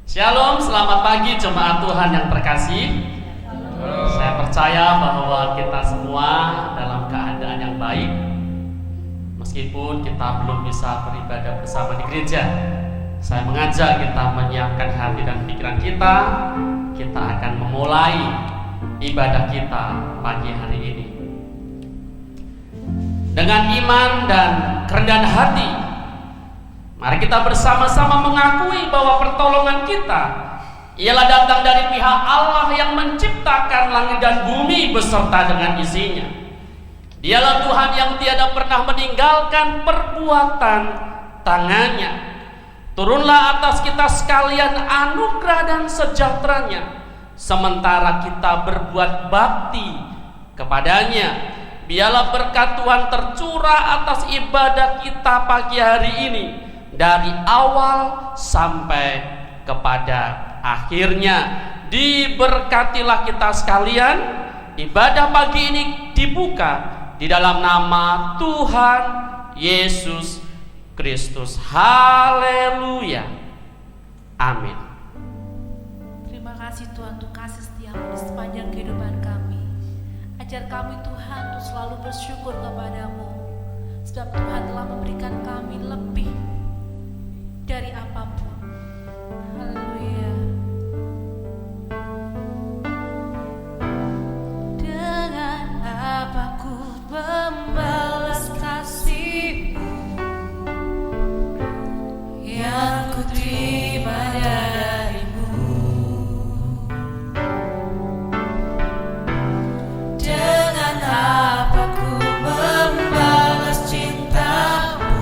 Shalom, selamat pagi jemaat Tuhan yang terkasih. Saya percaya bahwa kita semua dalam keadaan yang baik. Meskipun kita belum bisa beribadah bersama di gereja, saya mengajak kita menyiapkan hati dan pikiran kita. Kita akan memulai ibadah kita pagi hari ini dengan iman dan kerendahan hati. Mari kita bersama-sama mengakui bahwa pertolongan kita ialah datang dari pihak Allah yang menciptakan langit dan bumi beserta dengan isinya. Dialah Tuhan yang tiada pernah meninggalkan perbuatan tangannya. Turunlah atas kita sekalian anugerah dan sejahteranya, sementara kita berbuat bakti kepadanya. Biarlah berkat Tuhan tercurah atas ibadah kita pagi hari ini, dari awal sampai kepada akhirnya. Diberkatilah kita sekalian. Ibadah pagi ini dibuka di dalam nama Tuhan Yesus Kristus. Haleluya. Amin. Terima kasih Tuhan untuk kasih setiamu di sepanjang kehidupan kami. Ajar kami Tuhan untuk selalu bersyukur kepadamu, sebab Tuhan telah memberikan kami lebih dari apapun. Haleluya. Dengan apa ku membalas kasih-Mu yang ku terima dari-Mu? Dengan apa ku membalas cinta-Mu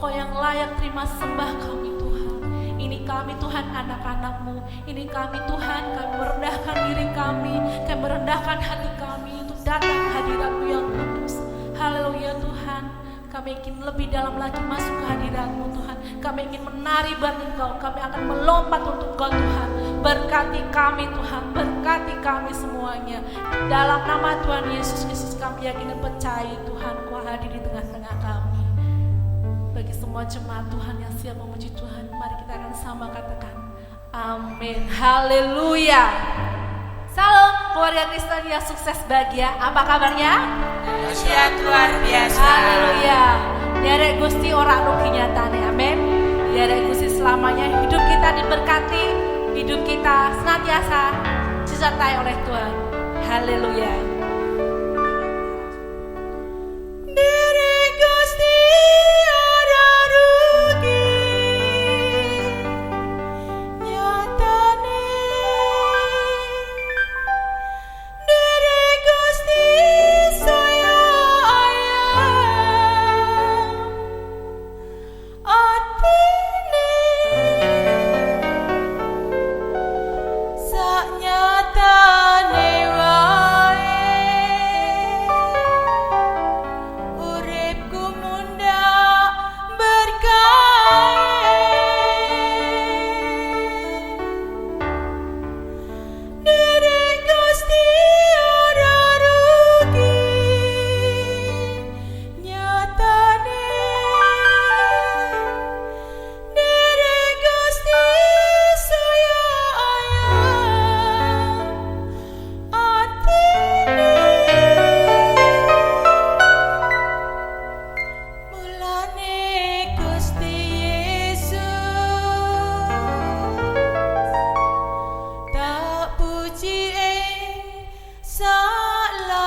Engkau yang layak terima sembah kami Tuhan. Ini kami Tuhan anak-anak-Mu. Ini kami Tuhan, kami merendahkan diri kami merendahkan hati kami untuk datang ke hadirat-Mu yang kudus. Haleluya Tuhan. Kami ingin lebih dalam lagi masuk ke hadirat-Mu Tuhan. Kami ingin menari buat Engkau. Kami akan melompat untuk Engkau Tuhan. Berkati kami Tuhan, berkati kami semuanya. Dalam nama Tuhan Yesus Kristus kami yakin dan percaya Tuhan Kau hadir di tengah-tengah kami. Bagi semua jemaat Tuhan yang siap memuji Tuhan, mari kita akan sama katakan amin. Haleluya. Salam keluarga Kristen yang sukses bahagia. Apa kabarnya? Dahsyat luar biasa. Haleluya. Derek Gusti ora rugi nyatane. Amin. Derek Gusti selamanya hidup kita diberkati, hidup kita senantiasa disertai oleh Tuhan. Haleluya. Derek Gusti ora rugi nyatane. Derek Gusti saya ayam atine sak nyatane wae. Uripku mundak berkah. Derek Gusti ora rugi nyatane. Derek Gusti saya ayam atine. Mulane Gusti Yesus tak puji salawase.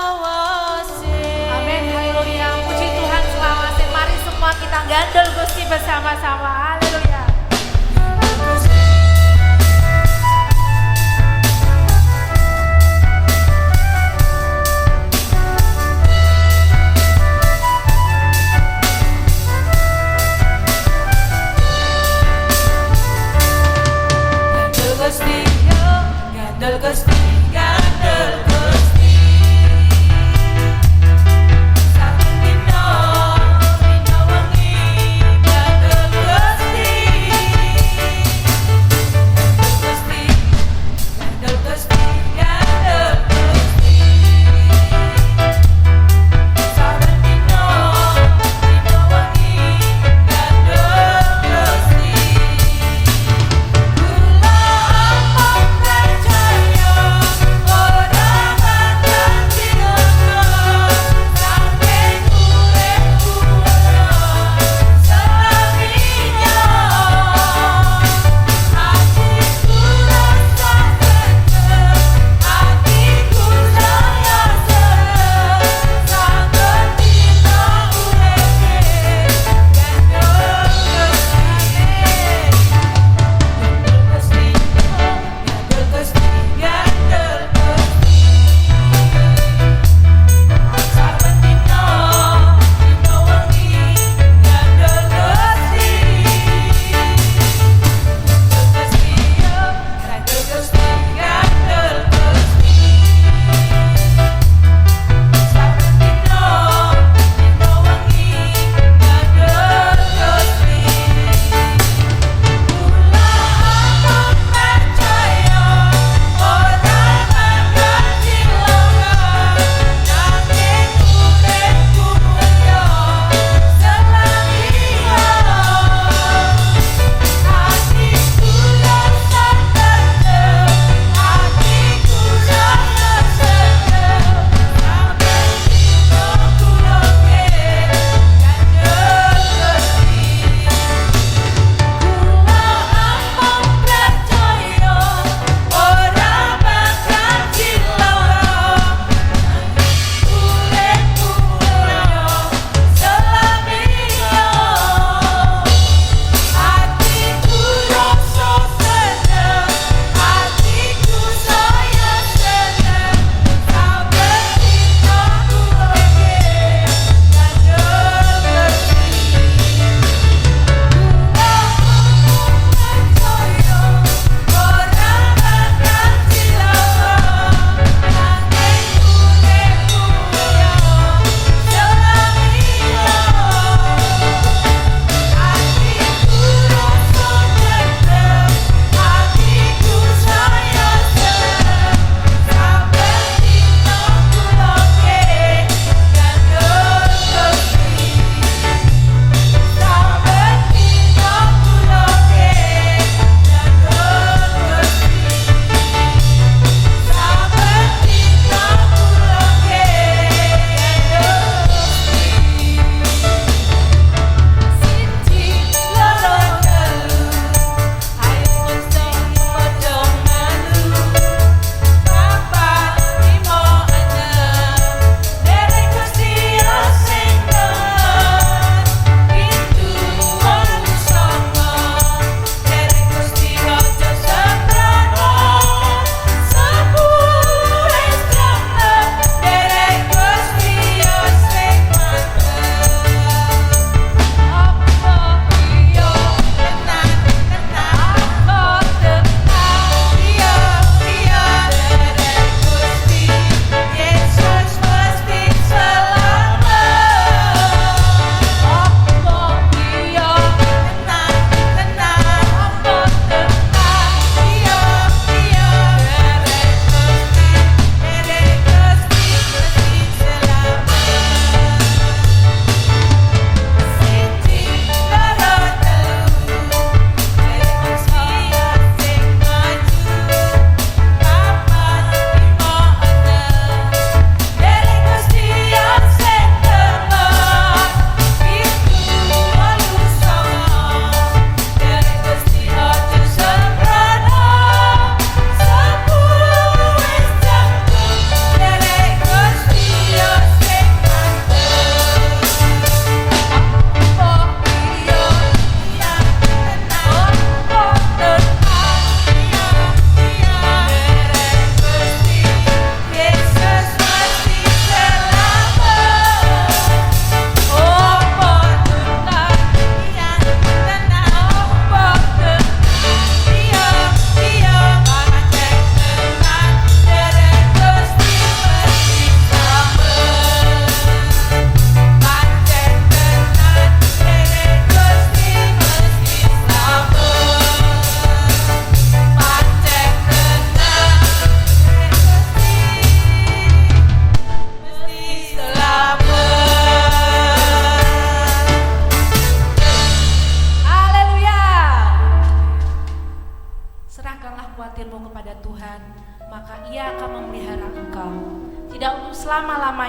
Amin. Haleluya. Puji Tuhan selawase. Mari semua kita gandol Gusti bersama-sama. Haleluya. Gandol Gusti, gandol Gusti, gandol Gusti. Saben dina wengi gandol Gusti.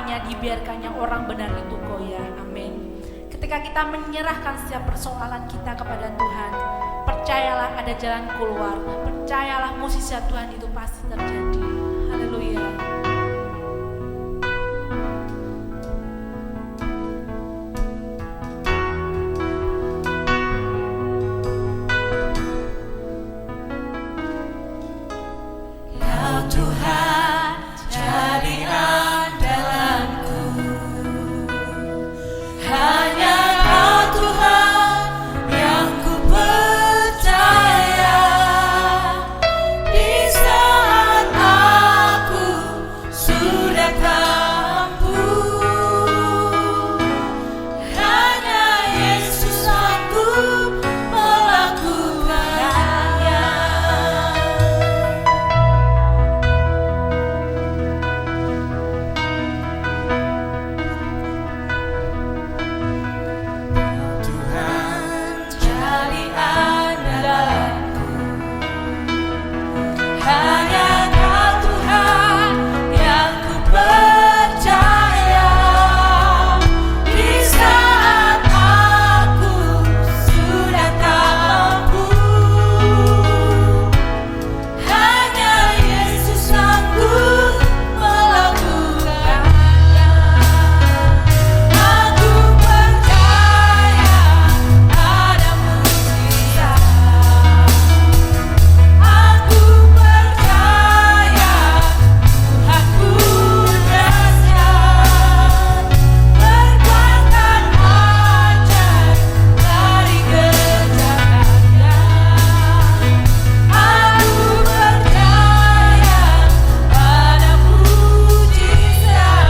salahnya dibiarkannya orang benar itu goyah. Amin. Ketika kita menyerahkan setiap persoalan kita kepada Tuhan, percayalah ada jalan keluar. Percayalah mukjizat Tuhan itu pasti terjadi. Haleluya. Kau Tuhan jadi andalanku, hanya Kau Tuhan yang ku percaya. Di saat aku sudah tak mampu, hanya Yesus sanggup melakukannya. Tuhan jadi andalanku, hanya Kau Tuhan yang ku percaya. Di saat aku sudah tak mampu, hanya Yesus sanggup melakukannya. Aku percaya ada mujizat. Aku percaya Tuhanku dahsyat, berkuatkan ajaib dari kerjaannya. Aku percaya pada mujizat.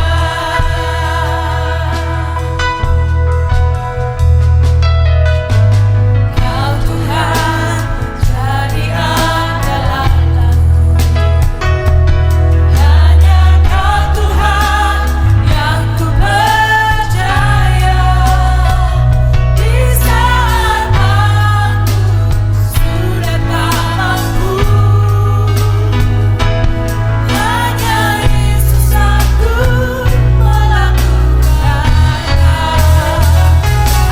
Kau Tuhan jadi andalanku, hanya Kau Tuhan yang ku percaya. Di saat aku sudah tak mampu, hanya Yesus sanggup melakukannya.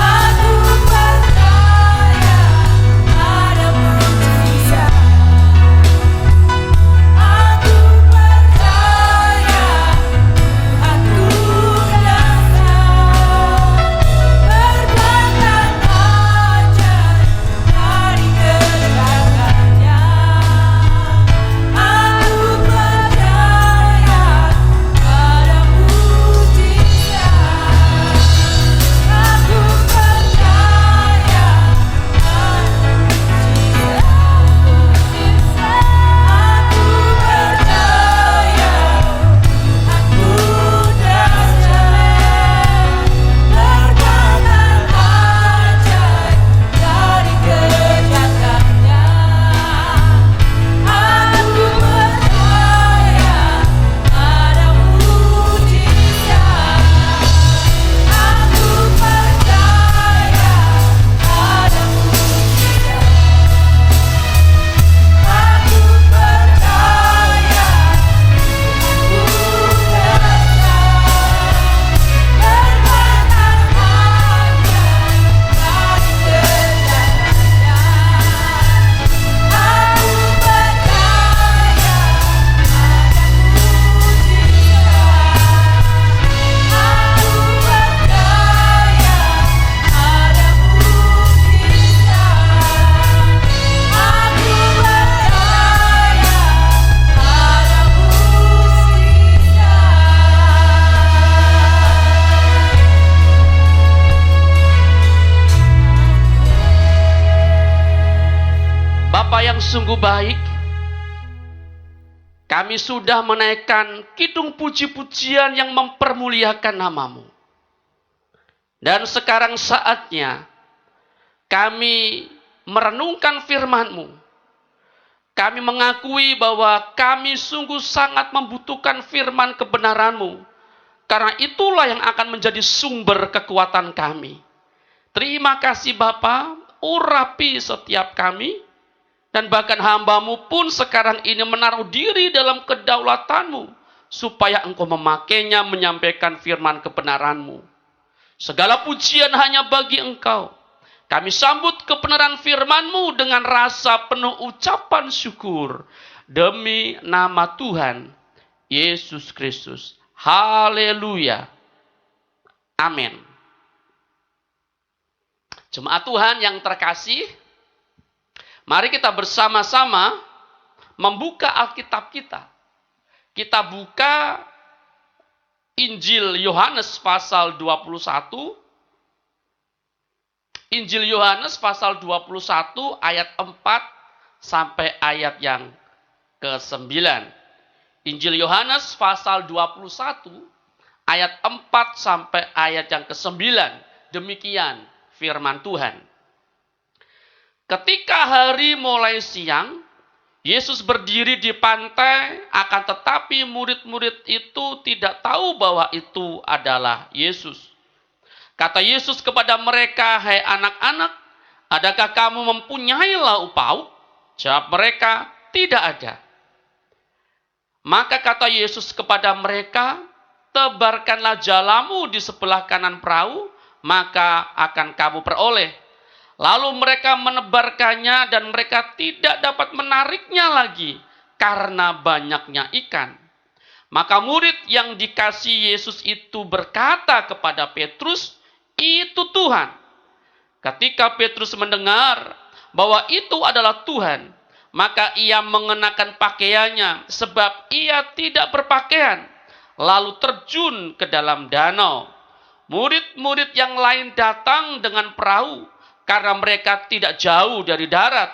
Aku percaya ada mujizat. Aku percaya Tuhanku dahsyat, berkuatkan ajaib dari kerjaannya. Aku percaya pada mujizat. Aku percaya Bapa yang sungguh baik, kami sudah menaikkan kidung puji-pujian yang mempermuliakan nama-Mu. Dan sekarang saatnya kami merenungkan firman-Mu. Kami mengakui bahwa kami sungguh sangat membutuhkan firman kebenaran-Mu. Karena itulah yang akan menjadi sumber kekuatan kami. Terima kasih Bapa, urapi setiap kami. Dan bahkan hamba-Mu pun sekarang ini menaruh diri dalam kedaulatan-Mu. supaya Engkau memakainya menyampaikan firman kebenaran-Mu. Segala pujian hanya bagi Engkau. Kami sambut kebenaran firman-Mu dengan rasa penuh ucapan syukur demi nama Tuhan Yesus Kristus. Haleluya. Amin. Jemaat Tuhan yang terkasih, mari kita bersama-sama membuka Alkitab kita. Kita buka Injil Yohanes pasal 21. Injil Yohanes pasal 21 ayat 4 sampai ayat yang ke-9. Injil Yohanes pasal 21 ayat 4 sampai ayat yang ke-9. Demikian firman Tuhan. Ketika hari mulai siang, Yesus berdiri di pantai, akan tetapi murid-murid itu tidak tahu bahwa itu adalah Yesus. Kata Yesus kepada mereka, "Hai anak-anak, adakah kamu mempunyai lauk pauk?" Jawab mereka, "Tidak ada." Maka kata Yesus kepada mereka, "Tebarkanlah jalamu di sebelah kanan perahu, maka akan kamu peroleh." Lalu mereka menebarkannya dan mereka tidak dapat menariknya lagi karena banyaknya ikan. Maka murid yang dikasihi Yesus itu berkata kepada Petrus, "Itu Tuhan." Ketika Petrus mendengar bahwa itu adalah Tuhan, maka ia mengenakan pakaiannya sebab ia tidak berpakaian, lalu terjun ke dalam danau. Murid-murid yang lain datang dengan perahu, karena mereka tidak jauh dari darat,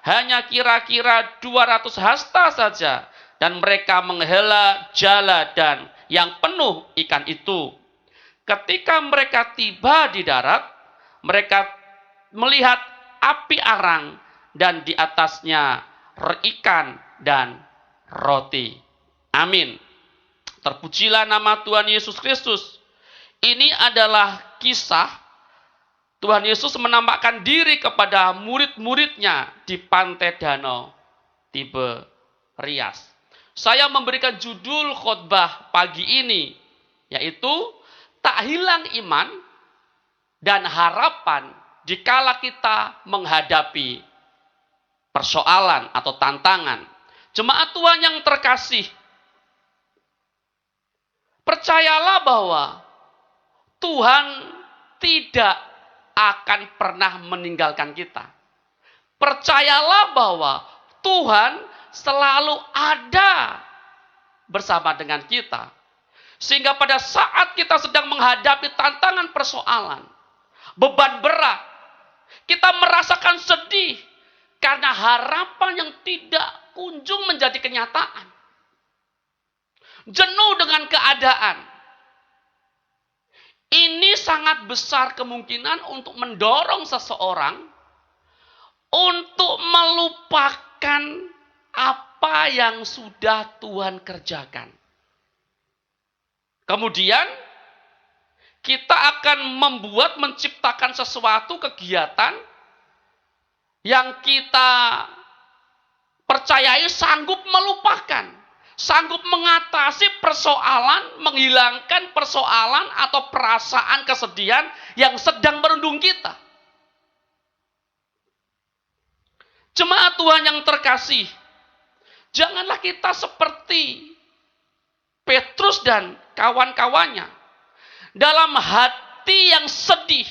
hanya kira-kira 200 hasta saja, dan mereka menghela jala dan yang penuh ikan itu. Ketika mereka tiba di darat, mereka melihat api arang dan di atasnya ikan dan roti. Amin. Terpujilah nama Tuhan Yesus Kristus. Ini adalah kisah Tuhan Yesus menampakkan diri kepada murid-muridnya di pantai danau Tiberias. Saya memberikan judul khotbah pagi ini, yaitu tak hilang iman dan harapan dikala kita menghadapi persoalan atau tantangan. Jemaat Tuhan yang terkasih, percayalah bahwa Tuhan tidak akan pernah meninggalkan kita. Percayalah bahwa Tuhan selalu ada bersama dengan kita. Sehingga pada saat kita sedang menghadapi tantangan persoalan, beban berat, kita merasakan sedih karena harapan yang tidak kunjung menjadi kenyataan. Jenuh dengan keadaan. Ini sangat besar kemungkinan untuk mendorong seseorang untuk melupakan apa yang sudah Tuhan kerjakan. Kemudian kita akan menciptakan sesuatu kegiatan yang kita percayai sanggup melupakan. Sanggup mengatasi persoalan, menghilangkan persoalan atau perasaan kesedihan yang sedang merundung kita. Jemaat Tuhan yang terkasih, janganlah kita seperti Petrus dan kawan-kawannya. Dalam hati yang sedih,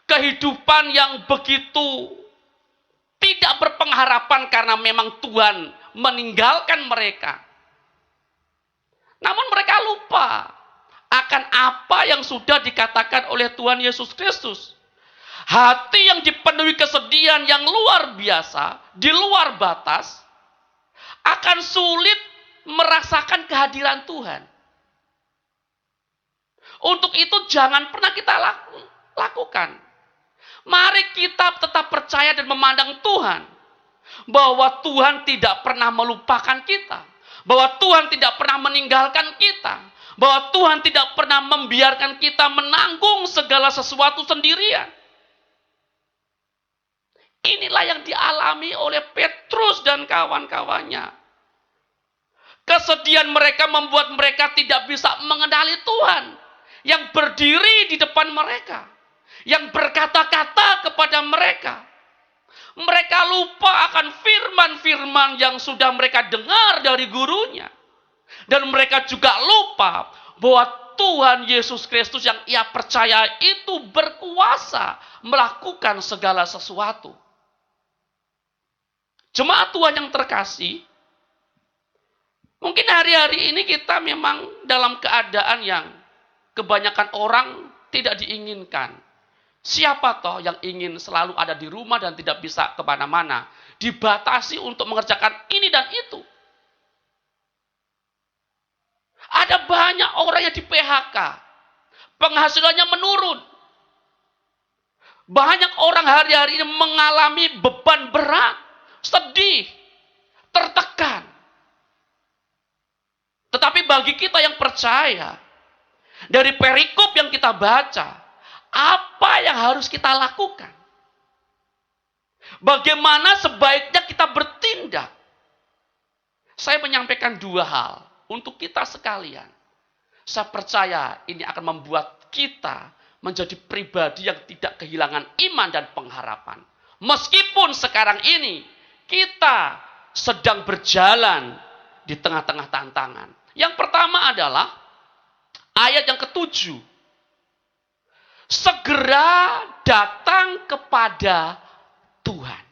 kehidupan yang begitu tidak berpengharapan karena memang Tuhan meninggalkan mereka. Namun mereka lupa akan apa yang sudah dikatakan oleh Tuhan Yesus Kristus. Hati yang dipenuhi kesedihan yang luar biasa, di luar batas, akan sulit merasakan kehadiran Tuhan. Untuk itu jangan pernah kita lakukan. Mari kita tetap percaya dan memandang Tuhan. Bahwa Tuhan tidak pernah melupakan kita. Bahwa Tuhan tidak pernah meninggalkan kita. Bahwa Tuhan tidak pernah membiarkan kita menanggung segala sesuatu sendirian. Inilah yang dialami oleh Petrus dan kawan-kawannya. Kesedihan mereka membuat mereka tidak bisa mengenali Tuhan yang berdiri di depan mereka, yang berkata-kata kepada mereka. Mereka lupa akan firman-firman yang sudah mereka dengar dari gurunya. Dan mereka juga lupa bahwa Tuhan Yesus Kristus yang ia percaya itu berkuasa melakukan segala sesuatu. Jemaat Tuhan yang terkasih, mungkin hari-hari ini kita memang dalam keadaan yang kebanyakan orang tidak diinginkan. Siapa toh yang ingin selalu ada di rumah dan tidak bisa kemana-mana? Dibatasi untuk mengerjakan ini dan itu. Ada banyak orang yang di PHK. Penghasilannya menurun. Banyak orang hari-hari ini mengalami beban berat, sedih, tertekan. Tetapi bagi kita yang percaya, dari perikop yang kita baca, apa yang harus kita lakukan? Bagaimana sebaiknya kita bertindak? Saya menyampaikan dua hal untuk kita sekalian. Saya percaya ini akan membuat kita menjadi pribadi yang tidak kehilangan iman dan pengharapan. Meskipun sekarang ini kita sedang berjalan di tengah-tengah tantangan. Yang pertama adalah ayat yang ke-7. Segera datang kepada Tuhan.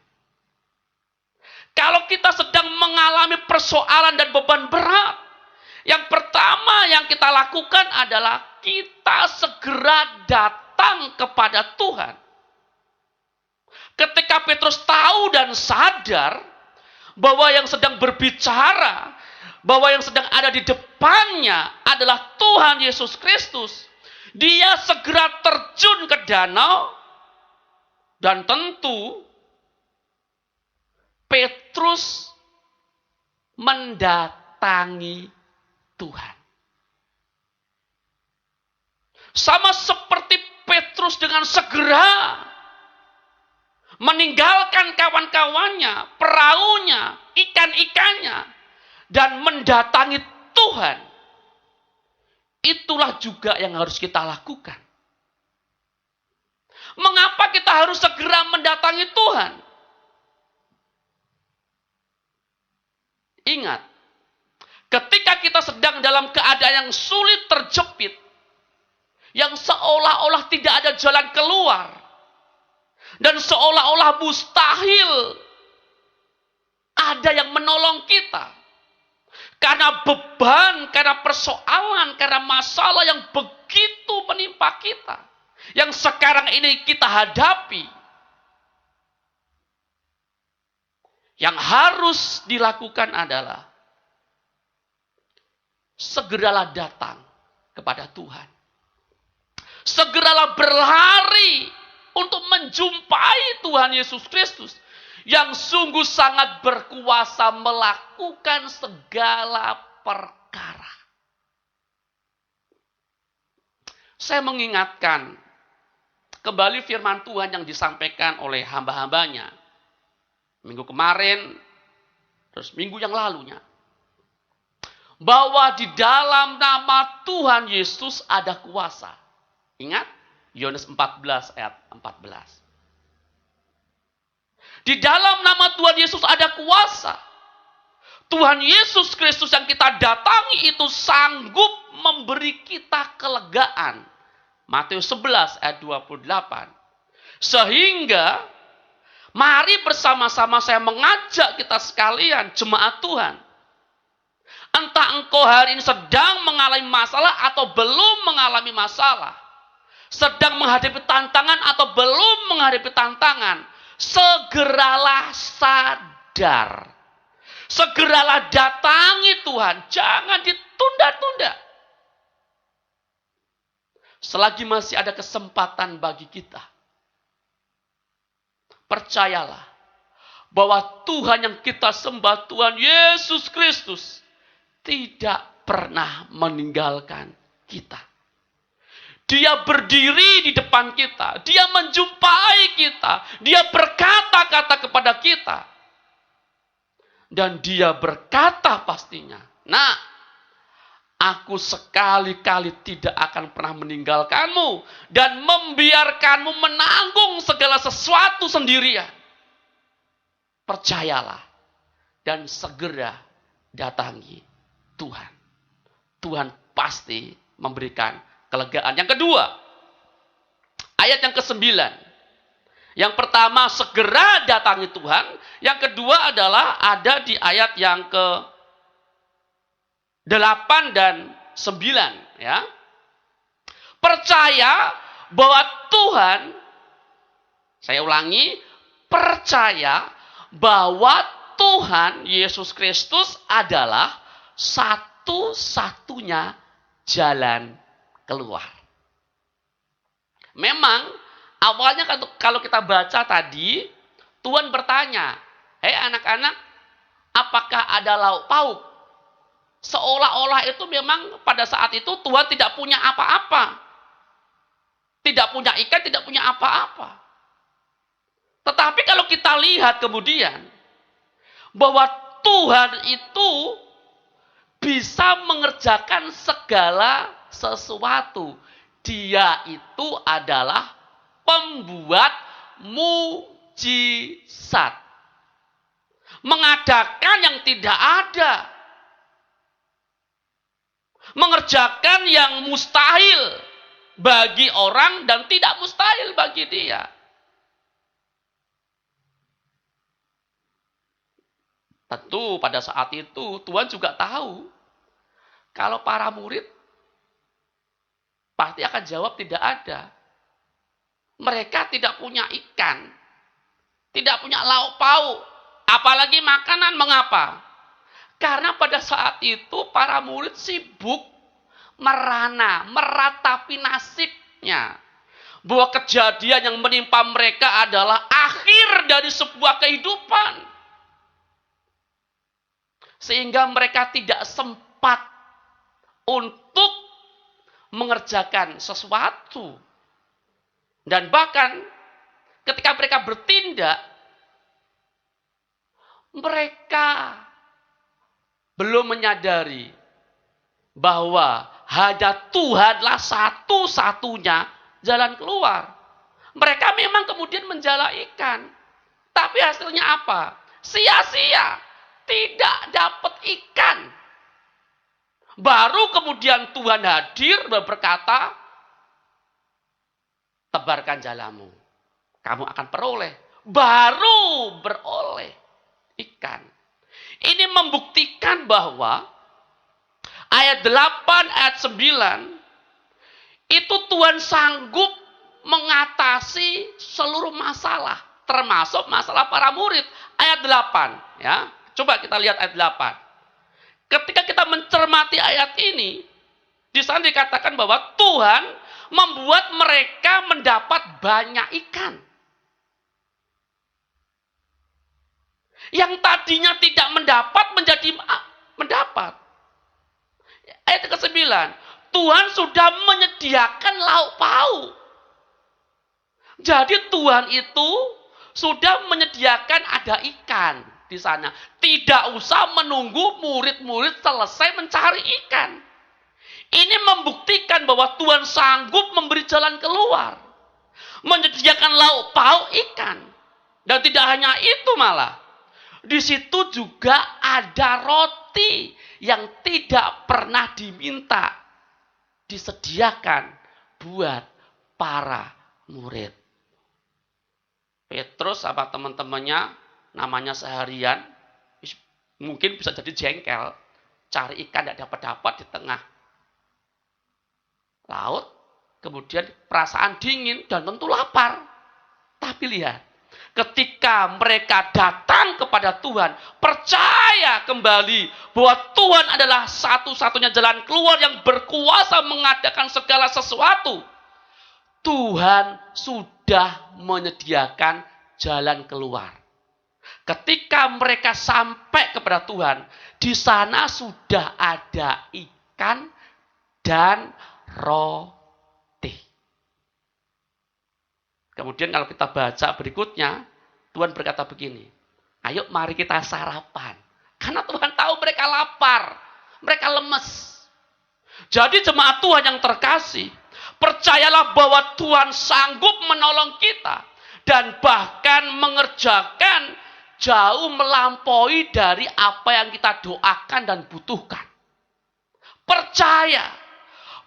Kalau kita sedang mengalami persoalan dan beban berat, yang pertama yang kita lakukan adalah kita segera datang kepada Tuhan. Ketika Petrus tahu dan sadar bahwa yang sedang berbicara, bahwa yang sedang ada di depannya adalah Tuhan Yesus Kristus, dia segera terjun ke danau dan tentu Petrus mendatangi Tuhan. Sama seperti Petrus dengan segera meninggalkan kawan-kawannya, perahunya, ikan-ikannya, dan mendatangi Tuhan. Itulah juga yang harus kita lakukan. Mengapa kita harus segera mendatangi Tuhan? Ingat, ketika kita sedang dalam keadaan yang sulit terjepit, yang seolah-olah tidak ada jalan keluar, dan seolah-olah mustahil ada yang menolong kita, karena beban, karena persoalan, karena masalah yang begitu menimpa kita, yang sekarang ini kita hadapi. Yang harus dilakukan adalah segeralah datang kepada Tuhan. Segeralah berlari untuk menjumpai Tuhan Yesus Kristus yang sungguh sangat berkuasa melakukan segala perkara. Saya mengingatkan kembali firman Tuhan yang disampaikan oleh hamba-hambanya minggu kemarin, terus minggu yang lalunya. Bahwa di dalam nama Tuhan Yesus ada kuasa. Ingat, Yohanes 14 ayat 14. Di dalam nama Tuhan Yesus ada kuasa. Tuhan Yesus Kristus yang kita datangi itu sanggup memberi kita kelegaan. Matius 11 ayat 28. Sehingga mari bersama-sama saya mengajak kita sekalian, jemaat Tuhan. Entah engkau hari ini sedang mengalami masalah atau belum mengalami masalah. Sedang menghadapi tantangan atau belum menghadapi tantangan. Segeralah sadar. Segeralah datangi Tuhan. Jangan ditunda-tunda. Selagi masih ada kesempatan bagi kita. Percayalah bahwa Tuhan yang kita sembah, Tuhan Yesus Kristus, tidak pernah meninggalkan kita. Dia berdiri di depan kita, dia menjumpai kita, dia berkata-kata kepada kita. Dan dia berkata pastinya, Nak, aku sekali-kali tidak akan pernah meninggalkanmu dan membiarkanmu menanggung segala sesuatu sendirian. Percayalah dan segera datangi Tuhan. Tuhan pasti memberikan kelegaan. Yang kedua, ayat yang ke-9. Yang pertama, segera datangi Tuhan. Yang kedua adalah ada di ayat yang ke-8 dan 9. Ya. Percaya bahwa Tuhan, saya ulangi, percaya bahwa Tuhan Yesus Kristus adalah satu-satunya jalan keluar. Memang awalnya kalau kita baca tadi, Tuhan bertanya, "Hei anak-anak, apakah ada lauk pauk?" Seolah-olah itu memang pada saat itu Tuhan tidak punya apa-apa. Tidak punya ikan, tidak punya apa-apa. Tetapi kalau kita lihat kemudian, bahwa Tuhan itu bisa mengerjakan segala sesuatu. Dia itu adalah pembuat mujizat. Mengadakan yang tidak ada. Mengerjakan yang mustahil bagi orang dan tidak mustahil bagi dia. Tentu pada saat itu Tuhan juga tahu kalau para murid pasti akan jawab tidak ada. Mereka tidak punya ikan, tidak punya lauk pauk, apalagi makanan. Mengapa? Karena pada saat itu para murid sibuk meratapi nasibnya. Bahwa kejadian yang menimpa mereka adalah akhir dari sebuah kehidupan. Sehingga mereka tidak sempat untuk mengerjakan sesuatu. Dan bahkan ketika mereka bertindak, mereka belum menyadari bahwa hanya Tuhanlah satu-satunya jalan keluar. Mereka memang kemudian menjala ikan. Tapi hasilnya apa? Sia-sia. Tidak dapat ikan. Baru kemudian Tuhan hadir dan berkata, tebarkan jalamu. Kamu akan peroleh. Baru beroleh ikan. Ini membuktikan bahwa ayat 8, ayat 9, itu Tuhan sanggup mengatasi seluruh masalah. Termasuk masalah para murid. Ayat 8. Ya. Coba kita lihat ayat 8. Ketika kita mencermati ayat ini, di sana dikatakan bahwa Tuhan membuat mereka mendapat banyak ikan. Yang tadinya tidak mendapat menjadi mendapat. Ayat ke-9. Tuhan sudah menyediakan lauk pauk. Jadi Tuhan itu sudah menyediakan ada ikan di sana. Tidak usah menunggu murid-murid selesai mencari ikan. Ini membuktikan bahwa Tuhan sanggup memberi jalan keluar. Menyediakan lauk pauk ikan. Dan tidak hanya itu malah. Di situ juga ada roti yang tidak pernah diminta. Disediakan buat para murid. Petrus sama teman-temannya, namanya seharian, mungkin bisa jadi jengkel. Cari ikan tidak dapat-dapat di tengah laut. Kemudian perasaan dingin dan tentu lapar. Tapi lihat, ketika mereka datang kepada Tuhan, percaya kembali bahwa Tuhan adalah satu-satunya jalan keluar yang berkuasa mengadakan segala sesuatu. Tuhan sudah menyediakan jalan keluar. Ketika mereka sampai kepada Tuhan, di sana sudah ada ikan dan roti. Kemudian kalau kita baca berikutnya, Tuhan berkata begini, ayo mari kita sarapan. Karena Tuhan tahu mereka lapar. mereka lemes. Jadi jemaat Tuhan yang terkasih, percayalah bahwa Tuhan sanggup menolong kita dan bahkan mengerjakan jauh melampaui dari apa yang kita doakan dan butuhkan. Percaya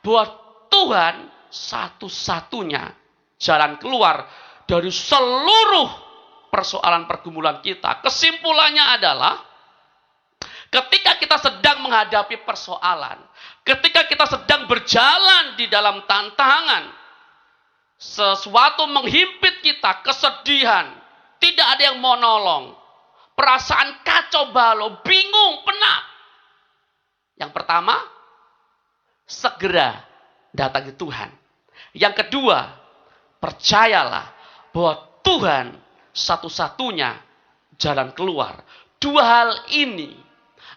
bahwa Tuhan satu-satunya jalan keluar dari seluruh persoalan pergumulan kita. Kesimpulannya adalah ketika kita sedang menghadapi persoalan, ketika kita sedang berjalan di dalam tantangan, sesuatu menghimpit kita, kesedihan, tidak ada yang mau nolong, perasaan kacau balau, bingung, penat. Yang pertama, segera datangi Tuhan. Yang kedua, percayalah bahwa Tuhan satu-satunya jalan keluar. Dua hal ini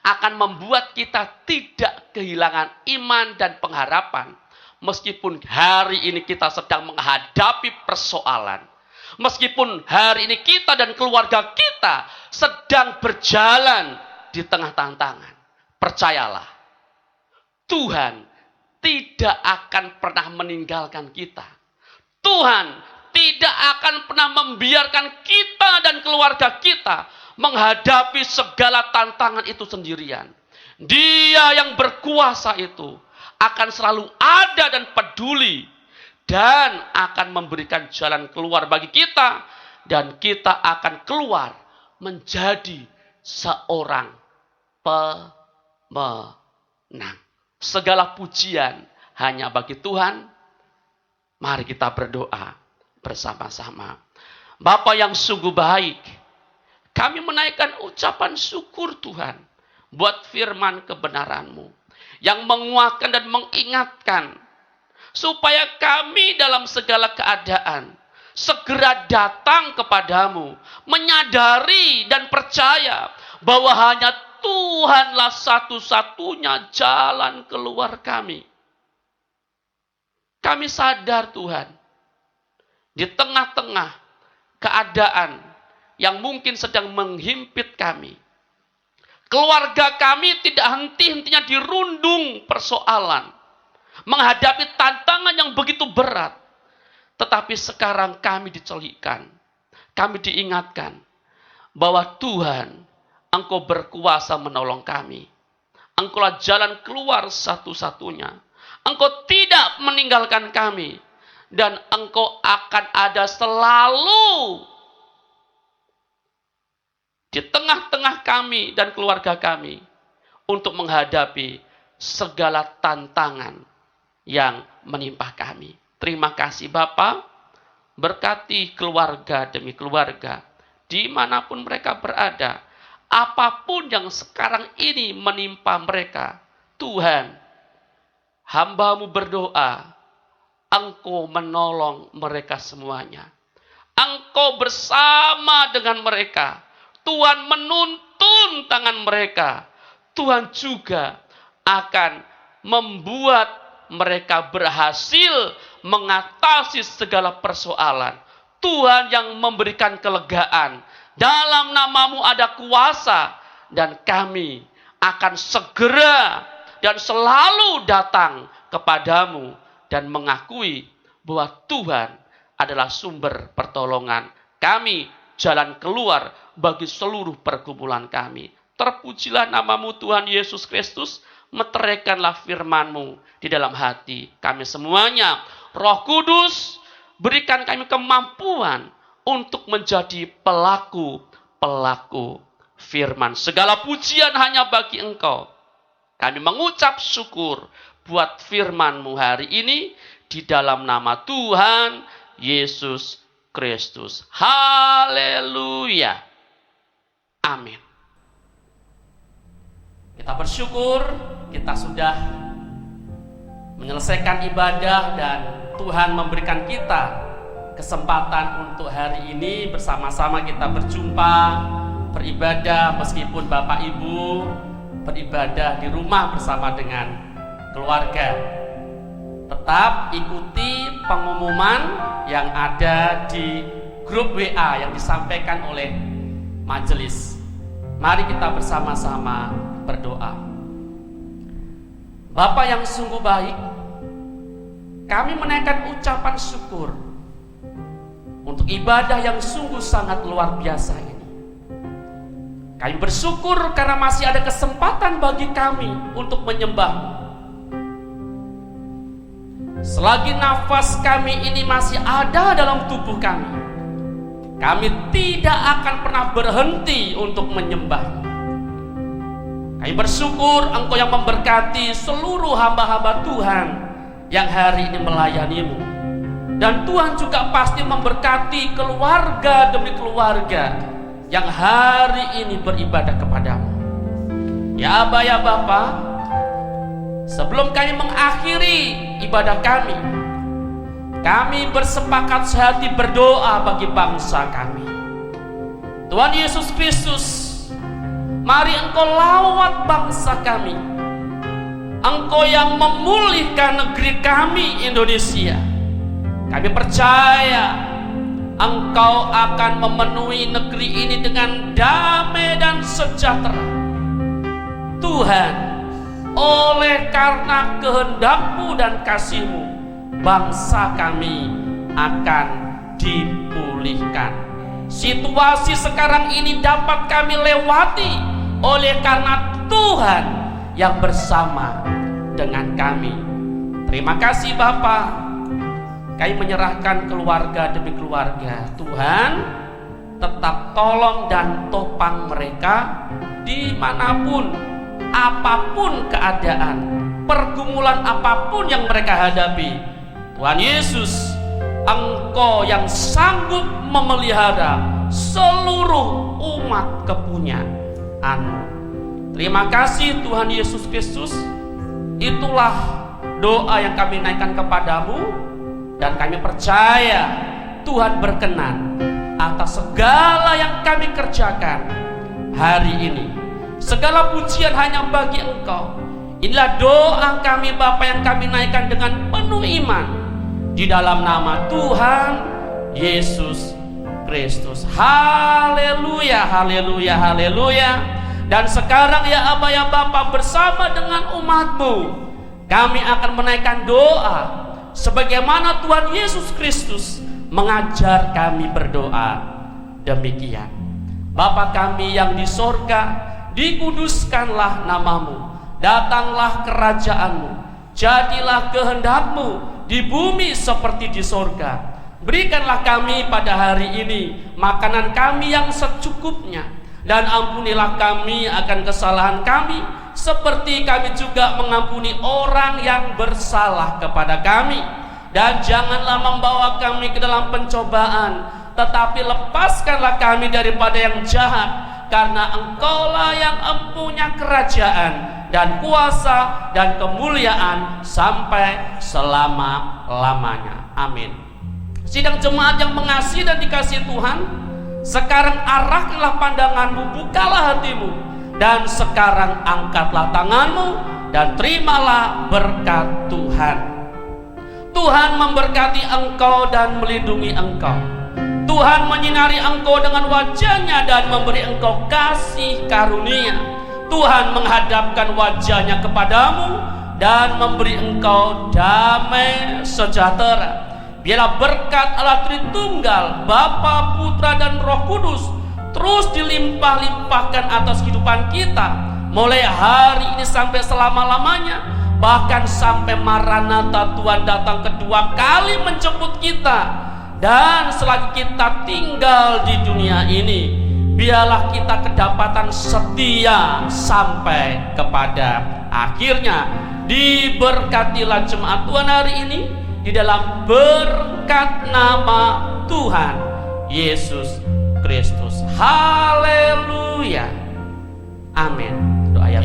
akan membuat kita tidak kehilangan iman dan pengharapan. Meskipun hari ini kita sedang menghadapi persoalan. Meskipun hari ini kita dan keluarga kita sedang berjalan di tengah tantangan. Percayalah, Tuhan tidak akan pernah meninggalkan kita. Tuhan tidak akan pernah membiarkan kita dan keluarga kita menghadapi segala tantangan itu sendirian. Dia yang berkuasa itu akan selalu ada dan peduli dan akan memberikan jalan keluar bagi kita, dan kita akan keluar menjadi seorang pemenang. Segala pujian hanya bagi Tuhan. Mari kita berdoa bersama-sama. Bapa yang sungguh baik, kami menaikkan ucapan syukur Tuhan buat firman kebenaran-Mu yang menguatkan dan mengingatkan supaya kami dalam segala keadaan segera datang kepadamu, menyadari dan percaya bahwa hanya Tuhanlah satu-satunya jalan keluar kami. Kami sadar Tuhan, di tengah-tengah keadaan yang mungkin sedang menghimpit kami, keluarga kami tidak henti-hentinya dirundung persoalan, menghadapi tantangan yang begitu berat. Tetapi sekarang kami dicelikkan, kami diingatkan bahwa Tuhan, Engkau berkuasa menolong kami. Engkaulah jalan keluar satu-satunya. Engkau tidak meninggalkan kami. Dan Engkau akan ada selalu di tengah-tengah kami dan keluarga kami untuk menghadapi segala tantangan yang menimpa kami. Terima kasih Bapa, berkati keluarga demi keluarga, dimanapun mereka berada, apapun yang sekarang ini menimpa mereka. Tuhan, hamba-Mu berdoa, Engkau menolong mereka semuanya. Engkau bersama dengan mereka. Tuhan menuntun tangan mereka. Tuhan juga akan membuat mereka berhasil mengatasi segala persoalan. Tuhan yang memberikan kelegaan. Dalam nama-Mu ada kuasa, dan kami akan segera dan selalu datang kepadamu dan mengakui bahwa Tuhan adalah sumber pertolongan kami, jalan keluar bagi seluruh pergumulan kami. Terpujilah nama-Mu Tuhan Yesus Kristus, meteraikanlah firman-Mu di dalam hati kami semuanya. Roh Kudus, berikan kami kemampuan untuk menjadi pelaku-pelaku firman. Segala pujian hanya bagi Engkau. Kami mengucap syukur buat firman-Mu hari ini di dalam nama Tuhan Yesus Kristus. Haleluya. Amin. Kita bersyukur kita sudah menyelesaikan ibadah dan Tuhan memberikan kita kesempatan untuk hari ini bersama-sama kita berjumpa, beribadah meskipun Bapak Ibu beribadah di rumah bersama dengan keluarga. Tetap ikuti pengumuman yang ada di grup WA yang disampaikan oleh majelis. Mari kita bersama-sama berdoa. Bapa yang sungguh baik, kami menaikkan ucapan syukur untuk ibadah yang sungguh sangat luar biasa ini. Kami bersyukur karena masih ada kesempatan bagi kami untuk menyembah. Selagi nafas kami ini masih ada dalam tubuh kami tidak akan pernah berhenti untuk menyembah. Kami bersyukur Engkau yang memberkati seluruh hamba-hamba Tuhan yang hari ini melayani-Mu. Dan Tuhan juga pasti memberkati keluarga demi keluarga yang hari ini beribadah kepadamu. Ya Aba, ya Bapa, sebelum kami mengakhiri ibadah kami bersepakat sehati berdoa bagi bangsa kami. Tuhan Yesus Kristus, mari Engkau lawat bangsa kami. Engkau yang memulihkan negeri kami Indonesia. Kami percaya Engkau akan memenuhi negeri ini dengan damai dan sejahtera. Tuhan, oleh karena kehendak-Mu dan kasih-Mu, bangsa kami akan dipulihkan. Situasi sekarang ini dapat kami lewati oleh karena Tuhan yang bersama dengan kami. Terima kasih Bapa. Kami menyerahkan keluarga demi keluarga. Tuhan, tetap tolong dan topang mereka dimanapun, apapun keadaan, pergumulan apapun yang mereka hadapi. Tuhan Yesus, Engkau yang sanggup memelihara seluruh umat kepunyaan-Mu. Terima kasih Tuhan Yesus Kristus. Itulah doa yang kami naikkan kepadamu. Dan kami percaya Tuhan berkenan atas segala yang kami kerjakan hari ini. Segala pujian hanya bagi Engkau. Inilah doa kami Bapa yang kami naikkan dengan penuh iman di dalam nama Tuhan Yesus Kristus. Haleluya, haleluya, haleluya. Dan sekarang ya Aba, ya Bapa, bersama dengan umat-Mu, kami akan menaikkan doa sebagaimana Tuhan Yesus Kristus mengajar kami berdoa. Demikian. Bapa kami yang di sorga, dikuduskanlah nama-Mu, datanglah kerajaan-Mu, jadilah kehendak-Mu di bumi seperti di sorga. Berikanlah kami pada hari ini makanan kami yang secukupnya, dan ampunilah kami akan kesalahan kami, seperti kami juga mengampuni orang yang bersalah kepada kami. Dan janganlah membawa kami ke dalam pencobaan, tetapi lepaskanlah kami daripada yang jahat, karena Engkaulah yang empunya kerajaan dan kuasa dan kemuliaan sampai selama-lamanya. Amin. Sidang jemaat yang mengasihi dan dikasihi Tuhan, sekarang arahkanlah pandanganmu, bukalah hatimu, dan sekarang angkatlah tanganmu dan terimalah berkat Tuhan. Tuhan memberkati engkau dan melindungi engkau. Tuhan menyinari engkau dengan wajah-Nya dan memberi engkau kasih karunia. Tuhan menghadapkan wajah-Nya kepadamu dan memberi engkau damai sejahtera. Biarlah berkat Allah Tritunggal, Bapa, Putra, dan Roh Kudus terus dilimpah-limpahkan atas kehidupan kita, mulai hari ini sampai selama-lamanya, bahkan sampai Maranatha, Tuhan datang kedua kali menjemput kita. Dan selagi kita tinggal di dunia ini, biarlah kita kedapatan setia sampai kepada akhirnya. Diberkatilah jemaat Tuhan hari ini di dalam berkat nama Tuhan Yesus Kristus. Haleluya. Amin. Doa ayat.